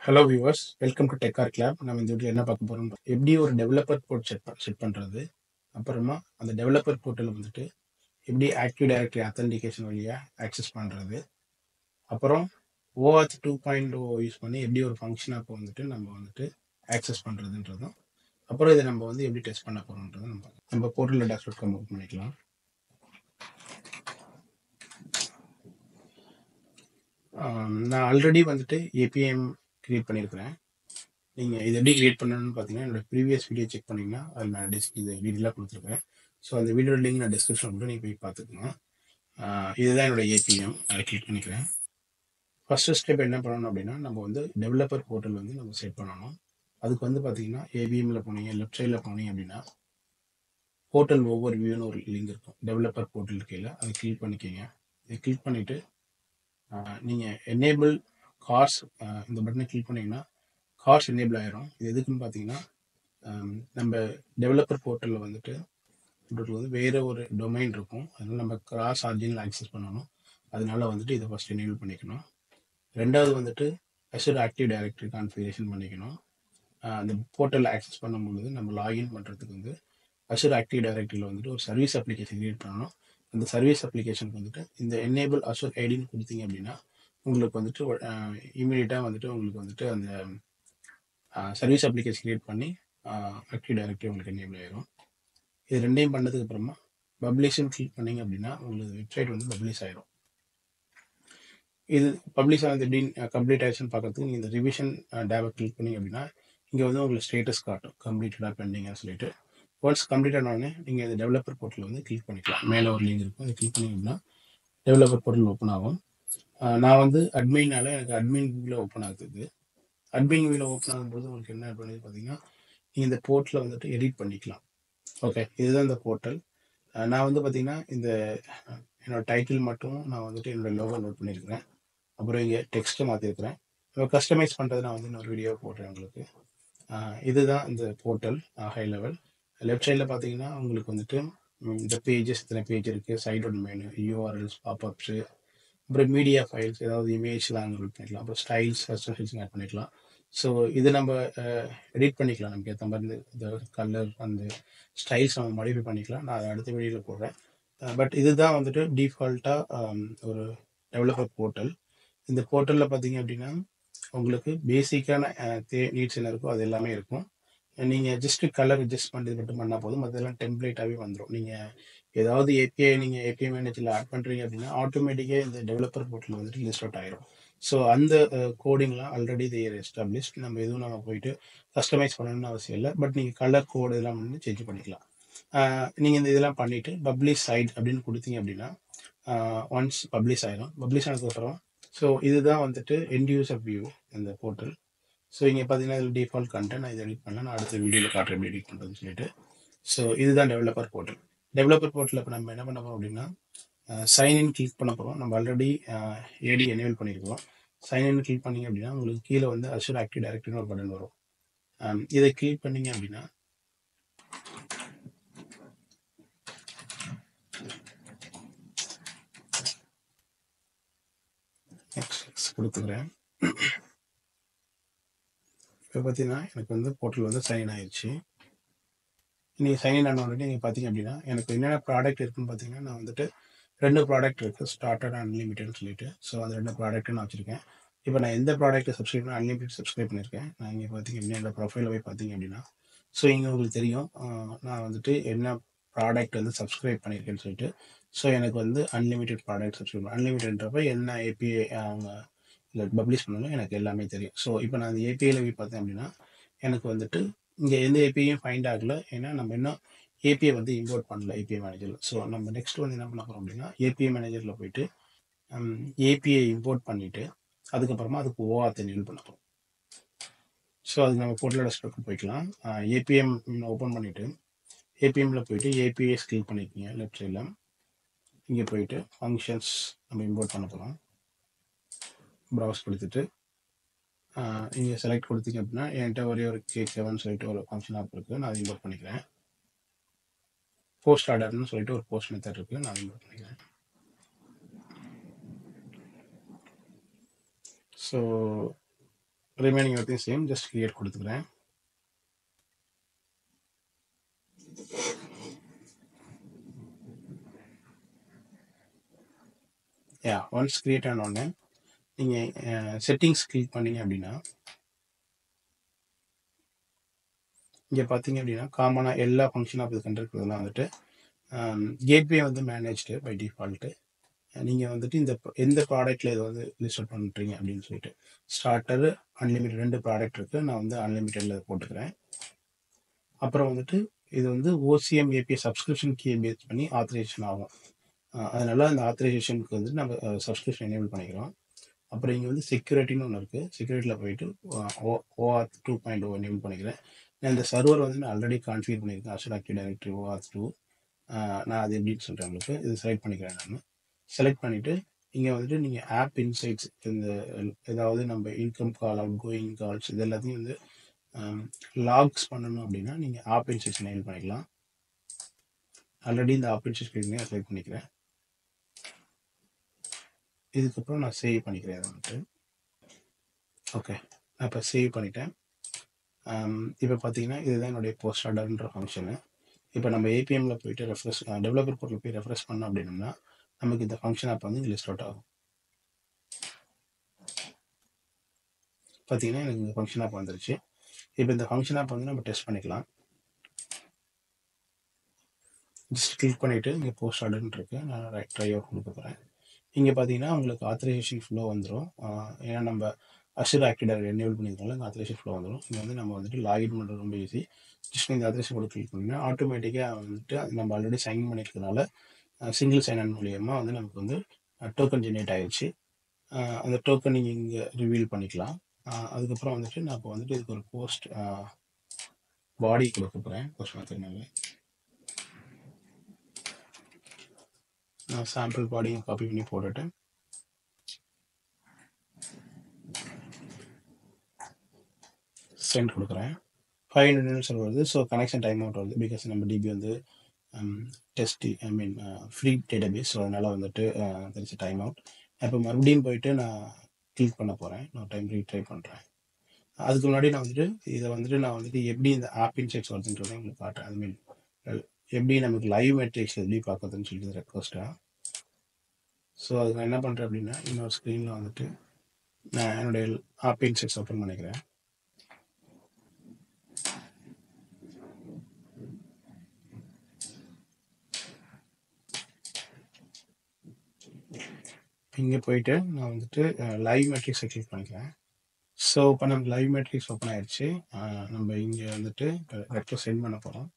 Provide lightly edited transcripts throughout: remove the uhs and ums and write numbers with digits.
Hello viewers, welcome to Tech Arc Lab. நம்ம இந்த video என்ன பார்க்க போறோம், எப்படி ஒரு டெவலப்பர் போர்ட் செட் பண்றது, அப்புறமா அந்த டெவலப்பர் போர்ட்டல் வந்துட்டு எப்படி ஆக்டிவ் டைரக்டரி அத்தன்டிகேஷன் வழியா ஆக்சஸ் பண்றது, அப்புறம் OAuth 2.0 யூஸ் பண்ணி எப்படி ஒரு ஃபங்க்ஷன் ஆப் வந்துட்டு நம்ம வந்துட்டு ஆக்சஸ் பண்றதுன்றதும், அப்புறம் இதை நம்ம வந்து எப்படி டெஸ்ட் பண்ண போறோம்ன்றதும் நம்ம போர்ட்டல் டேஷ்போர்ட் ஓப்பன் பண்ணிக்கலாம். நான் ஆல்ரெடி வந்துட்டு ஏபிஎம் கிரியேட் பண்ணியிருக்கிறேன். நீங்கள் இது எப்படி கிரியேட் பண்ணணும்னு பார்த்தீங்கன்னா, என்னோட ப்ரீவியஸ் வீடியோ செக் பண்ணிங்கன்னா அதில் நான் இது வீடியோலாம் கொடுத்துருக்கேன். ஸோ அந்த வீடியோ லிங்க் நான் டிஸ்கிரிப்ஷன் மட்டும் நீங்கள் போய் பார்த்துக்கணும். இதுதான் என்னோட ஏபிஎம், அதை கிளிக் பண்ணிக்கிறேன். ஃபஸ்ட்டு ஸ்டெப் என்ன பண்ணணும் அப்படின்னா, நம்ம வந்து டெவலப்பர் போர்ட்டல் வந்து நம்ம செட் பண்ணணும். அதுக்கு வந்து பார்த்தீங்கன்னா ஏபிஎம்மில் போனீங்க, லெஃப்ட் சைடில் போனீங்க அப்படின்னா போர்ட்டல் ஓவர் வியூன்னு ஒரு லிங்க் இருக்கும். டெவலப்பர் போர்ட்டல் கீழே அதை கிளிக் பண்ணிக்கோங்க. இதை கிளிக் பண்ணிவிட்டு நீங்கள் எனேபிள் கார்ஸ் இந்த பட்டனை கிளிக் பண்ணிங்கன்னா கார்ஸ் எனேபிள் ஆயிரும். இது எதுக்குன்னு பார்த்தீங்கன்னா, நம்ம டெவலப்பர் போர்ட்டலில் வந்துட்டு வந்து வேறு ஒரு டொமைன் இருக்கும். அதனால் நம்ம கிராஸ் ஆர்ஜினில் ஆக்சஸ் பண்ணணும். அதனால வந்துட்டு இதை ஃபஸ்ட் எனேபிள் பண்ணிக்கணும். ரெண்டாவது வந்துட்டு அஷூர் ஆக்டிவ் டைரக்டரி கான்ஃபிகரேஷன் பண்ணிக்கணும். அந்த போர்ட்டலில் ஆக்சஸ் பண்ணும்பொழுது நம்ம லாகின் பண்ணுறதுக்கு வந்து அஷூர் ஆக்டிவ் டைரக்டரியில் வந்துட்டு ஒரு சர்வீஸ் அப்ளிகேஷன் கிரியேட் பண்ணணும். அந்த சர்வீஸ் அப்ளிகேஷனுக்கு வந்துட்டு இந்த எனேபிள் அஷூர் ஐடின்னு கொடுத்தீங்க அப்படின்னா உங்களுக்கு வந்துட்டு இமீடியட்டாக வந்துட்டு உங்களுக்கு வந்துட்டு அந்த சர்வீஸ் அப்ளிகேஷன் கிரியேட் பண்ணி ஆக்டிவ் டைரக்டரி உங்களுக்கு எனேபிள் ஆயிரும். இது ரெண்டையும் பண்ணதுக்கு அப்புறமா பப்ளிஷ்னு கிளிக் பண்ணீங்க அப்படின்னா உங்களுக்கு வெப்சைட் வந்து பப்ளிஷ் ஆயிரும். இது பப்ளிஷ் ஆனது எப்படின்னு கம்ப்ளீட் ஆயிடுச்சுன்னு பார்க்கறதுக்கு நீங்கள் இந்த ரிவிஷன் டேபை கிளிக் பண்ணீங்க அப்படின்னா இங்கே வந்து உங்களுக்கு ஸ்டேட்டஸ் காட்டும், கம்ப்ளீட்டடாக பெண்டிங்னு சொல்லிட்டு. ஒன்ஸ் கம்ப்ளீட் ஆனோடனே நீங்கள் இந்த டெவலப்பர் போர்ட்டல் வந்து கிளிக் பண்ணிக்கலாம். மேலே ஒரு லிங்க் இருக்கும், அதை கிளிக் பண்ணிங்கன்னா டெவலப்பர் போர்ட்டல் ஓப்பன் ஆகும். நான் வந்து அட்மின்னால எனக்கு அட்மின் வியூவில் ஓப்பன் ஆகுது. அட்மின் வியூவில் ஓப்பன் ஆகும்போது உங்களுக்கு என்ன பண்ணுது பார்த்தீங்கன்னா, நீங்கள் இந்த போர்ட்டலில் வந்துட்டு எடிட் பண்ணிக்கலாம். ஓகே, இதுதான் இந்த போர்ட்டல். நான் வந்து பார்த்தீங்கன்னா இந்த என்னோட டைட்டில் மட்டும் நான் வந்துட்டு என்னோட லோகோ நோட் பண்ணியிருக்கிறேன். அப்புறம் இங்கே டெக்ஸ்ட்டு மாற்றிருக்கிறேன். இப்போ கஸ்டமைஸ் பண்ணுறது நான் வந்து இன்னொரு வீடியோ போடுறேன் உங்களுக்கு. இதுதான் இந்த போர்ட்டல் ஹை லெவல். லெஃப்ட் சைடில் பார்த்தீங்கன்னா உங்களுக்கு வந்துட்டு இந்த பேஜஸ் இத்தனை பேஜ் இருக்குது, சைடோட மெனு, யூஆர்எல்ஸ், பாப்அப்ஸு, அப்புறம் மீடியா ஃபைல்ஸ், ஏதாவது இமேஜ்லாம் அங்கே பண்ணிக்கலாம். அப்புறம் ஸ்டைல்ஸ், கஸ்டமைஸ் ஆட் பண்ணிக்கலாம். ஸோ இது நம்ம எடிட் பண்ணிக்கலாம். நமக்கு ஏற்ற மாதிரி இந்த கலர் அந்த ஸ்டைல்ஸ் நம்ம மாடிஃபை பண்ணிக்கலாம். நான் அதை அடுத்த வீடியோவில் போடுறேன். பட் இதுதான் வந்துட்டு டிஃபால்ட்டாக ஒரு டெவலப்பர் போர்ட்டல். இந்த போர்ட்டலில் பார்த்தீங்க அப்படின்னா உங்களுக்கு பேசிக்கான நீட்ஸ் என்ன இருக்கோ அது எல்லாமே இருக்கும். நீங்கள் ஜஸ்ட்டு கலர் அட்ஜஸ்ட் பண்ணுறது மட்டும் பண்ணால் போதும், அதெல்லாம் டெம்ப்ளேட்டாகவே வந்துடும். நீங்கள் ஏதாவது ஏபிஐ நீங்கள் ஏபிஐ மேனேஜரில் ஆட் பண்ணுறீங்க அப்படின்னா ஆட்டோமேட்டிக்காக இந்த டெவலப்பர் போர்ட்டல் வந்துட்டு லிஸ்ட் அவுட் ஆயிரும். ஸோ அந்த கோடிங்லாம் ஆல்ரெடி தேர் எஸ்டாப்ளிஷ்ட். நம்ம எதுவும் நம்ம போயிட்டு கஸ்டமைஸ் பண்ணணும்னு அவசியம் இல்லை. பட் நீங்கள் கலர் கோடு இதெல்லாம் வந்து சேஞ்ச் பண்ணிக்கலாம். நீங்கள் இந்த இதெல்லாம் பண்ணிவிட்டு பப்ளிஷ் சைட் அப்படின்னு கொடுத்தீங்க அப்படின்னா ஒன்ஸ் பப்ளிஷ் ஆயிரும். பப்ளிஷ் ஆனதுக்கப்புறம் ஸோ இதுதான் வந்துட்டு எண்ட் யூசர் வியூ இந்த போர்ட்டல். ஸோ இங்கே பார்த்தீங்கன்னா இதில் டிஃபால்ட் கண்டென்ட் நான் இதை எடிட் பண்ணலாம். நான் அடுத்த வீடியோவில் காட்டுறேன் எப்படி எடிட் பண்ணுறதுன்னு சொல்லிட்டு. ஸோ இதுதான் டெவலப்பர் போர்ட்டல். டெவலப்பர் போர்ட்டல் இப்போ நம்ம என்ன பண்ண போகிறோம் அப்படின்னா சைன்இன் கிளிக் பண்ண போகிறோம். நம்ம ஆல்ரெடி ஏடி எனேபிள் பண்ணியிருக்கோம். சைன்இன் கிளிக் பண்ணிங்க அப்படின்னா உங்களுக்கு கீழே வந்து அஷூர் ஆக்டிவ் டைரக்டரின்னு ஒரு பட்டன் வரும். இதை கிளிக் பண்ணிங்க அப்படின்னா நெக்ஸ்ட் கொடுத்துக்கிறேன். இப்போ பார்த்தீங்கன்னா எனக்கு வந்து போர்ட்டல் வந்து சைன் ஆயிடுச்சு. நீங்கள் சைன் ஆன உடனே நீங்கள் பார்த்தீங்க அப்படின்னா எனக்கு என்னென்ன ப்ராடக்ட் இருக்குன்னு பார்த்தீங்கன்னா நான் வந்துட்டு 2 ப்ராடக்ட் இருக்குது, ஸ்டார்டட் அன்லிமிட்டட்னு சொல்லிட்டு. ஸோ அந்த 2 ப்ராடக்ட்டு நான் வச்சுருக்கேன். இப்போ நான் எந்த ப்ராடக்ட்டை சப்ஸ்கிரைப் பண்ண அன்லிமிட்டட் சப்ஸ்கிரைப் பண்ணியிருக்கேன். நான் இங்கே பார்த்தீங்க அப்படின்னா என்னோட ப்ரொஃபைலில் போய் பார்த்தீங்க அப்படின்னா ஸோ இங்கே உங்களுக்கு தெரியும் நான் வந்துட்டு என்ன ப்ராடக்ட் வந்து சப்ஸ்கிரைப் பண்ணியிருக்கேன்னு சொல்லிட்டு. ஸோ எனக்கு வந்து அன்லிமிட்டட் ப்ராடக்ட் சப்ஸ்கிரைப் அன்லிமிட்டட்ன்றப்ப என்ன ஏபிஐ அவங்க இல்லை பப்ளிஷ் பண்ணாலும் எனக்கு எல்லாமே தெரியும். ஸோ இப்போ நான் அந்த ஏபிஐயில் போய் பார்த்தேன் அப்படின்னா எனக்கு வந்துட்டு இங்கே எந்த ஏபிஐயும் ஃபைண்ட் ஆகலை. ஏன்னா நம்ம இன்னும் ஏபிஐ வந்து இம்போர்ட் பண்ணல ஏபிஐ மேனேஜரில். ஸோ நம்ம நெக்ஸ்ட் வந்து என்ன பண்ண போகிறோம் அப்படின்னா ஏபிஐ மேனேஜரில் போயிட்டு ஏபிஐ இம்போர்ட் பண்ணிவிட்டு அதுக்கப்புறமா அதுக்கு OAuth எனேபிள் பண்ண போகிறோம். ஸோ அதுக்கு நம்ம போர்ட்டல் டேஷ்போர்ட் போய்க்கலாம். ஏபிஎம் ஓப்பன் பண்ணிவிட்டு ஏபிஎம்மில் போயிட்டு ஏபிஐஸ் கிளிக் பண்ணிக்கோங்க. லெஃப்ட் சைடில் இங்கே போயிட்டு ஃபங்க்ஷன்ஸ் நம்ம இம்போர்ட் பண்ண போகிறோம். ப்ரௌஸ் கொடுத்துட்டு இங்கே செலக்ட் கொடுத்தீங்க அப்படின்னா என்கிட்ட ஒரே ஒரு K7 சொல்லிட்டு ஒரு ஃபங்க்ஷன் ஆப் இருக்குது, நான் அதை இம்போர்ட் பண்ணிக்கிறேன். போஸ்ட் ஆர்டர்னு சொல்லிட்டு ஒரு போஸ்ட் மெத்தட் இருக்குது, நான் இம்போர்ட் பண்ணிக்கிறேன். So remaining everything same, just create கொடுத்துக்கிறேன். ஒன்ஸ் கிரியேட் ஆனோடனே நீங்கள் செட்டிங்ஸ் கிளிக் பண்ணீங்க அப்படின்னா இங்கே பார்த்தீங்க அப்படின்னா காமனாக எல்லா ஃபங்க்ஷன் ஆஃப் இது கண்டிருக்கிறதுலாம் வந்துட்டு கேட்வே வந்து மேனேஜ்டு பை டிஃபால்ட்டு. நீங்கள் வந்துட்டு எந்த ப்ராடக்ட்டில் இதை வந்து லிஸ்ட் அவுட் பண்ணுறீங்க அப்படின்னு சொல்லிட்டு ஸ்டார்டரு அன்லிமிட்டட் 2 ப்ராடக்ட் இருக்குது. நான் வந்து அன்லிமிட்டடில் போட்டுக்கிறேன். அப்புறம் வந்துட்டு இது வந்து OCM API subscription key base பண்ணி ஆத்தரைசேஷன் ஆகும். அதனால அந்த ஆத்தரைசேஷனுக்கு வந்து நம்ம சப்ஸ்கிரிப்ஷன் எனேபிள் பண்ணிக்கிறோம். அப்புறம் இங்கே வந்து செக்யூரிட்டின்னு ஒன்று இருக்குது. செக்யூரிட்டியில் போயிட்டு OAuth 2.0 எனேபிள் பண்ணிக்கிறேன். நான் இந்த சர்வர் வந்து நான் ஆல்ரெடி கான்ஃபிகர் பண்ணியிருக்கேன். Azure Active Directory OAuth 2. நான் அது எப்படின்னு சொல்கிறேன் உங்களுக்கு. இது செலக்ட் பண்ணிக்கிறேன். நான் செலக்ட் பண்ணிவிட்டு இங்கே வந்துட்டு நீங்கள் ஆப் இன்சைட்ஸ் இந்த ஏதாவது நம்ம இன்கம் கால், அவுட் கோயிங் கால்ஸ் இது எல்லாத்தையும் வந்து லாக்ஸ் பண்ணணும் அப்படின்னா நீங்கள் ஆப் இன்சைட்ஸ் எனேபிள் பண்ணிக்கலாம். ஆல்ரெடி இந்த ஆப் இன்சைட்ஸ் செலக்ட் பண்ணிக்கிறேன். இதுக்கப்புறம் நான் சேவ் பண்ணிக்கிறேன். அதை வந்துட்டு ஓகே, நான் இப்போ சேவ் பண்ணிட்டேன். இப்போ பார்த்தீங்கன்னா இதுதான் என்னுடைய போஸ்ட் ஆர்டர்ன்ற ஃபங்க்ஷனு. இப்போ நம்ம ஏபிஎம்மில் போயிட்டு டெவலப்பர் போர்ட்டில் போய் ரெஃப்ரெஷ் பண்ணோம் அப்படின்னா நமக்கு இந்த ஃபங்க்ஷன் ஆப் வந்து லிஸ்ட் அவுட் ஆகும். பார்த்தீங்கன்னா எனக்கு இந்த ஃபங்க்ஷன் ஆப் வந்துருச்சு. இப்போ இந்த ஃபங்க்ஷன் ஆப் வந்து நம்ம டெஸ்ட் பண்ணிக்கலாம். ஜஸ்ட் கிளிக் பண்ணிவிட்டு இங்கே போஸ்ட் ஆர்டர்ன்னு இருக்கு, நான் ட்ரை அவுட் கொடுக்க போகிறேன். இங்கே பார்த்தீங்கன்னா உங்களுக்கு ஆத்தரைசேஷன் ஃப்ளோ வந்துடும். ஏன்னா நம்ம Azure Active Directory எனேபிள் பண்ணியிருக்கோம்ல, இந்த ஆத்தரைசேஷன் ஃப்ளோ வந்துடும். இங்கே வந்து நம்ம வந்துட்டு லாகின் பண்ணுறது ரொம்ப ஈஸி. ஜஸ்ட் இந்த ஆத்தரைசேஷன் கூட கிளிக் பண்ணிங்கன்னா ஆட்டோமேட்டிக்காக வந்துட்டு நம்ம ஆல்ரெடி சைன் பண்ணியிருக்கனால சிங்கிள் சைன் அன் மூலியமாக வந்து நமக்கு வந்து டோக்கன் ஜென்ரேட் ஆகிடுச்சு. அந்த டோக்கன் நீங்கள் இங்கே ரிவீல் பண்ணிக்கலாம். அதுக்கப்புறம் வந்துட்டு நான் இப்போ வந்துட்டு இதுக்கு ஒரு போஸ்ட் பாடி கொடுக்க போகிறேன். போஸ்ட் மெத்தட்னால நான் சாம்பிள் பாடியை காப்பி பண்ணி போட்டுட்டு சென்ட் கொடுக்குறேன். 500 minutes வருது. ஸோ கனெக்ஷன் டைம் அவுட் வருது. பிகாஸ் நம்ம டிபி வந்து ஃப்ரீ டேட்டாபேஸ். ஸோ அதனால் வந்துட்டு தெரிஞ்ச டைம் அவுட். இப்போ மறுபடியும் போயிட்டு நான் கிளிக் பண்ண போகிறேன். நான் டைம் ரீட்ரை பண்ணுறேன். அதுக்கு முன்னாடி நான் வந்துட்டு எப்படி இந்த ஆப் இன்சைட்ஸ் வருதுன்றதை உங்களுக்கு காட்டுறேன். எப்படி நமக்கு லைவ் மெட்ரிக்ஸ் எப்படி பார்க்குறதுன்னு சொல்லிட்டு ரெக்வஸ்ட்டாக. ஸோ அதுக்கு நான் என்ன பண்ணுறேன் அப்படின்னா இன்னொரு ஸ்க்ரீனில் வந்துட்டு நான் என்னுடைய ஆப் இன்சைட்ஸ் ஓப்பன் பண்ணிக்கிறேன். இங்கே போயிட்டு நான் வந்துட்டு லைவ் மெட்ரிக்ஸை கிளிக் பண்ணிக்கிறேன். ஸோ இப்போ நம்ம லைவ் மெட்ரிக்ஸ் ஓப்பன் ஆயிடுச்சு. நம்ம இங்கே வந்துட்டு ரெக்வஸ்ட் சென்ட் பண்ண போகிறோம்.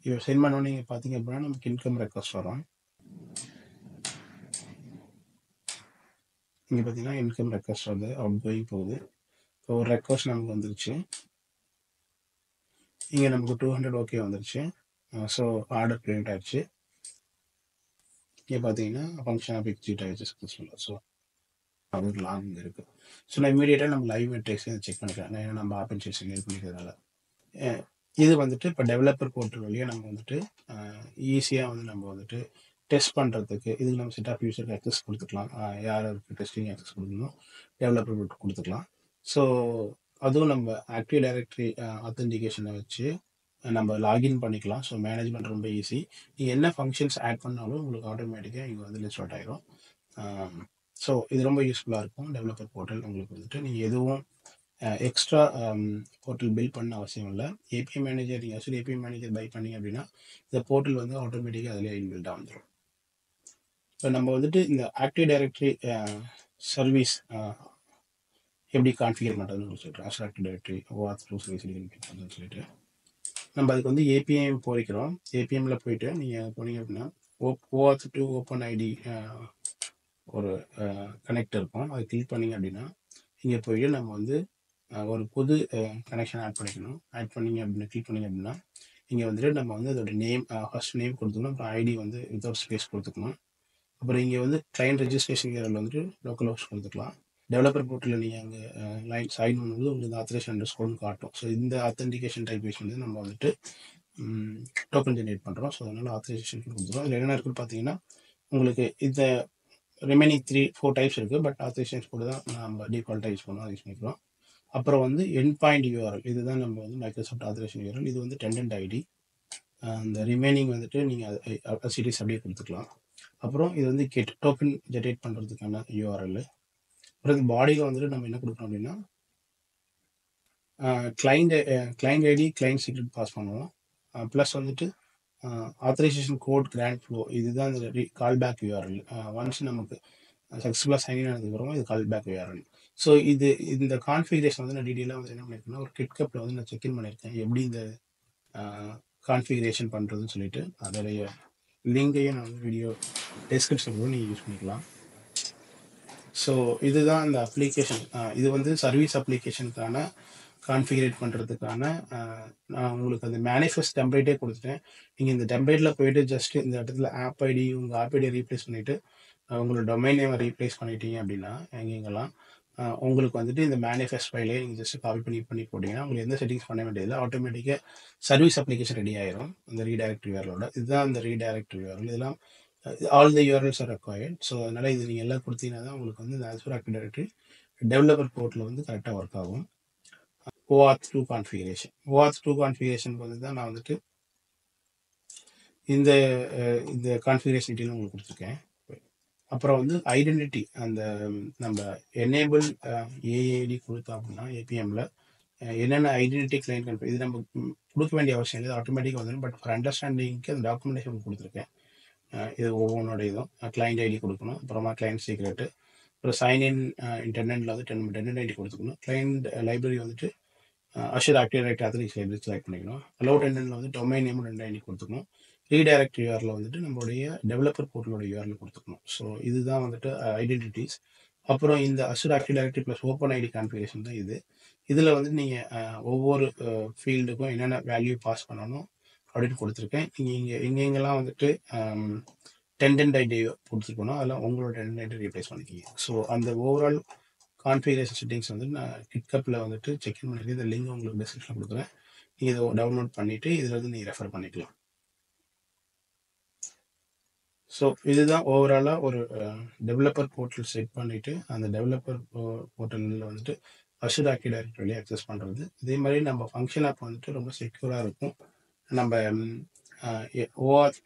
இப்போ சென்ட் பண்ணோன்னு நீங்கள் பார்த்தீங்க அப்படின்னா நமக்கு இன்கம் ரெக்வஸ்ட் வரும். இங்கே பார்த்தீங்கன்னா இன்கம் ரெக்வஸ்ட் வருது, அவுட் கோயிங் போகுது. இப்போ ஒரு ரெக்வஸ்ட் நமக்கு வந்துருச்சு. இங்கே நமக்கு 200 ஓகே வந்துருச்சு. ஸோ ஆர்டர் கிரியேட் ஆயிடுச்சு. இங்கே பார்த்தீங்கன்னா ஃபங்க்ஷன் ஆஃப் எக்ஸிக்யூட் ஆகிடுச்சு சக்ஸஸ்ஃபுல்லாக. ஸோ அது ஒரு லாங் இருக்குது. ஸோ நான் இமீடியட்டாக நம்ம லைவ் மெட்ரிக்ஸ் செக் பண்ணிக்கிறேன். ஏன்னா நம்ம ஆப் இன்சைட்ஸ் எனேபிள் பண்ணிக்கிறதுனால இது வந்துட்டு இப்போ டெவலப்பர் போர்ட்டல் வழியாக நம்ம வந்துட்டு ஈஸியாக வந்து நம்ம வந்துட்டு டெஸ்ட் பண்ணுறதுக்கு இதுக்கு நம்ம செட் ஆஃப் யூசருக்கு அக்சஸ் கொடுத்துக்கலாம். யாருக்கு டெஸ்டிங் அக்சஸ் கொடுக்கணும் டெவலப்பர் போர்ட் கொடுத்துக்கலாம். ஸோ அதுவும் நம்ம ஆக்டிவ் டைரக்டரி ஆத்தென்டிகேஷனை வச்சு நம்ம லாகின் பண்ணிக்கலாம். ஸோ மேனேஜ்மெண்ட் ரொம்ப ஈஸி. நீங்கள் என்ன ஃபங்க்ஷன்ஸ் ஆட் பண்ணாலும் உங்களுக்கு ஆட்டோமேட்டிக்காக இங்கே வந்து லிஸ்ட் அவுட் ஆகிடும். ஸோ இது ரொம்ப யூஸ்ஃபுல்லாக இருக்கும். டெவலப்பர் போர்ட்டல் உங்களுக்கு வந்துட்டு நீங்கள் எதுவும் எக்ஸ்ட்ரா போர்ட்டல் பில்ட் பண்ண அவசியம் இல்லை. ஏபிஐ மேனேஜர் நீங்கள் Azure API மேனேஜர் பை பண்ணிங்க அப்படின்னா இந்த போர்ட்டல் வந்து ஆட்டோமேட்டிக்காக அதிலே இன்பில்டாக வந்துடும். இப்போ நம்ம வந்துட்டு இந்த ஆக்டிவ் டைரக்டரி சர்வீஸ் எப்படி கான்ஃபிகர் பண்ணுறதுன்னு சொல்லிட்டு Azure Active Directory OAuth 2 service பண்ணுறதுன்னு சொல்லிட்டு நம்ம அதுக்கு வந்து ஏபிஐஎம் போய்க்கிறோம். ஏபிஎம்மில் போயிட்டு நீங்கள் போனீங்க அப்படின்னா OAuth 2 ஓப்பன் ஐடி ஒரு கனெக்ட் இருக்கும். அதை கிளிக் பண்ணிங்க அப்படின்னா இங்கே போயிட்டு நம்ம வந்து ஒரு புது கனெக்ஷன் ஆட் பண்ணிக்கணும். ஆட் பண்ணிங்க அப்படின்னு கிளிக் பண்ணிங்க அப்படின்னா இங்கே வந்துட்டு நம்ம வந்து அதோட நேம் ஃபர்ஸ்ட் நேம் கொடுத்துக்கணும். அப்புறம் ஐடி வந்து வித்தவுட் ஸ்பேஸ் கொடுத்துக்கணும். அப்புறம் இங்கே வந்து கிளைண்ட் ரெஜிஸ்ட்ரேஷன் ஏரியாவில் வந்துட்டு லோக்கல் ஹோஸ்ட் கொடுத்துக்கலாம். டெவலப்பர் போர்ட்டலில் நீங்கள் அங்கே லைன் சைன் பண்ணும்போது உங்களுக்கு ஆத்தரைசேஷன் அண்டர்ஸ்கோர்னு காட்டும். ஸோ இந்த ஆத்தென்டிகேஷன் டைப் பேஸ் வந்து நம்ம வந்துட்டு டோக்கன் ஜென்ரேட் பண்ணுறோம். ஸோ அதனால் ஆத்தரைசேஷன் கொடுத்துருவோம். இதில் என்ன இருக்குன்னு பார்த்தீங்கன்னா உங்களுக்கு இந்த ரிமைனிங் 3-4 டைப்ஸ் இருக்குது. பட் ஆத்தரைசேஷன்ஸ் கூட தான் நம்ம டிஃபால்ட்டாக யூஸ் பண்ணுவோம், யூஸ் பண்ணிக்கிறோம். அப்புறம் வந்து எண்ட் பாயிண்ட் யூஆர்எல், இதுதான் நம்ம வந்து மைக்ரோசாஃப்ட் ஆத்தரைசேஷன் யூஆர்எல். இது வந்து டெனன்ட் ஐடி. அந்த ரிமைனிங் வந்துட்டு நீங்கள் சீரிஸ் அப்படியே கொடுத்துக்கலாம். அப்புறம் இது வந்து கெட் டோக்கன் ஜெனரேட் பண்ணுறதுக்கான யூஆர்எல். அப்புறம் பாடியில் வந்துட்டு நம்ம என்ன கொடுக்கணும் அப்படின்னா client ID client secret pass பண்ணுவோம். ப்ளஸ் வந்துட்டு ஆத்தரைசேஷன் கோட் கிராண்ட் ஃப்ளோ, இதுதான் இந்த கால் பேக் யூஆர்எல். ஒன்ஸ் நமக்கு சக்ஸஸ்ஃபுல்லாக சைன் ஆனதுக்கப்புறமா இது கால் பேக் யூஆர்எல். ஸோ இந்த கான்ஃபிகரேஷன் வந்து நான் டீட்டெயிலாக வந்து என்ன பண்ணியிருக்கேன்னா ஒரு கிட்கப்பில் வந்து நான் செக்இன் பண்ணியிருக்கேன் எப்படி இந்த கான்ஃபிகரேஷன் பண்ணுறதுன்னு சொல்லிட்டு. அதோடைய லிங்கையும் நான் வந்து வீடியோ டிஸ்கிரிப்ஷன் கூட நீங்கள் யூஸ் பண்ணிக்கலாம். ஸோ இதுதான் அந்த அப்ளிகேஷன். இது வந்து சர்வீஸ் அப்ளிகேஷனுக்கான கான்ஃபிகரேட் பண்ணுறதுக்கான நான் உங்களுக்கு அந்த மேனிஃபெஸ்ட் டெம்ப்ளேட்டே கொடுத்துட்டேன். நீங்கள் இந்த டெம்ப்ளேட்டில் போயிட்டு ஜஸ்ட் இந்த இடத்துல ஆப் ஐடி, உங்கள் ஆப் ஐடியை ரீப்ளேஸ் பண்ணிவிட்டு உங்களோட டொமைன் நேமை ரீப்ளேஸ் பண்ணிட்டீங்க அப்படின்னா எங்கெங்கெல்லாம் உங்களுக்கு வந்துட்டு இந்த மேனிஃபெஸ்ட் ஃபைலே நீங்கள் ஜஸ்ட் காப்பி பண்ணி போட்டிங்கன்னா உங்களுக்கு எந்த செட்டிங்ஸ் பண்ண வேண்டியதில்லை. ஆட்டோமேட்டிக்காக சர்வீஸ் அப்ளிகேஷன் ரெடி ஆயிரும் அந்த ரீடைரக்ட் யூஆர்எலோட. இதுதான் அந்த ரீடைரக்ட் யூஆர்எல். இதெல்லாம் all the URLs R required. So அதனால் இது நீங்கள் எல்லாம் கொடுத்தீங்கன்னா தான் உங்களுக்கு வந்து இந்த Azure Active Directory டெவலப்பர் போர்ட்டில் வந்து கரெக்டாக ஒர்க் ஆகும். OAuth 2 configuration. OAuth 2 கான்ஃபிகரேஷனுக்கு வந்து தான் நான் வந்துட்டு இந்த கான்ஃபிகரேஷன் டீட்டெயில் உங்களுக்கு கொடுத்துருக்கேன். அப்புறம் வந்து ஐடென்டிட்டி, அந்த நம்ம எனேபிள் ஏஏடி கொடுத்தோம் அப்படின்னா ஏபிஎம்மில் என்னென்ன ஐடென்டிட்டி கிளைண்ட் இது நம்ம கொடுக்க வேண்டிய அவசியம் இல்லை, ஆட்டோமேட்டிக்காக வந்துடும். பட் ஃபார் அண்டர்ஸ்டாண்டிங்க்கு அந்த டாக்குமெண்டேஷன் கொடுத்துருக்கேன். இது ஒவ்வொன்றோட இதுவும் கிளைண்ட் ஐடி கொடுக்கணும், அப்புறமா கிளைண்ட் சீக்ரெட்டு, அப்புறம் சைன்இன் இன்டர்நெட்டில் வந்து டெனன்ட் ஐடி கொடுத்துக்கணும். கிளைண்ட் லைப்ரரி வந்துட்டு Azure Active Directory Athletes library select பண்ணிக்கணும். அலோட் டெனன்ட்ல வந்து டொமைன் நேம் 2 ஐடி கொடுத்துக்கணும். ரீடைரக்ட் யூஆர்எல் வந்துட்டு நம்மளுடைய டெவலப்பர் போர்ட்டலோட யூஆர்எல் கொடுத்துக்கணும். ஸோ இதுதான் வந்துட்டு ஐடென்டிட்டிஸ். அப்புறம் இந்த Azure Active Directory plus open ID configuration தான் இது. இதில் வந்து நீங்கள் ஒவ்வொரு ஃபீல்டுக்கும் என்னென்ன வேல்யூ பாஸ் பண்ணணும் அப்படின்னு கொடுத்துருக்கேன். நீங்கள் எங்கெங்கெல்லாம் வந்துட்டு டெனன்ட் ஐடி கொடுத்துருக்கணும் அதெல்லாம் உங்களோட டெனன்ட் ஐடி ரீப்ளேஸ் பண்ணிக்கிங்க. ஸோ அந்த ஓவரால் கான்ஃபிகரேஷன் செட்டிங்ஸ் வந்து நான் கிட்கப்பில் வந்துட்டு செக்இன் பண்ணியிருக்கேன். இந்த லிங்க் உங்களுக்கு டிஸ்கிரிப்ஷனில் கொடுக்குறேன். நீங்கள் இதை டவுன்லோட் பண்ணிவிட்டு இதில் வந்து நீங்கள் ரெஃபர் பண்ணிக்கலாம். ஸோ இதுதான் ஓவராலாக ஒரு டெவலப்பர் போர்ட்டல் செட் பண்ணிவிட்டு அந்த டெவலப்பர் போர்ட்டலில் வந்துட்டு Azure Active Directory வழியாக அக்சஸ் பண்ணுறது. இதே மாதிரி நம்ம ஃபங்க்ஷன் ஆப் வந்துட்டு ரொம்ப செக்யூராக இருக்கும். நம்ம OAuth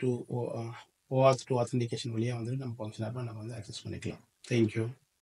2 ஆத்தென்டிகேஷன் வழியாக வந்துட்டு நம்ம ஃபங்க்ஷன் ஆப்பை நம்ம வந்து அக்சஸ் பண்ணிக்கலாம். தேங்க்யூ.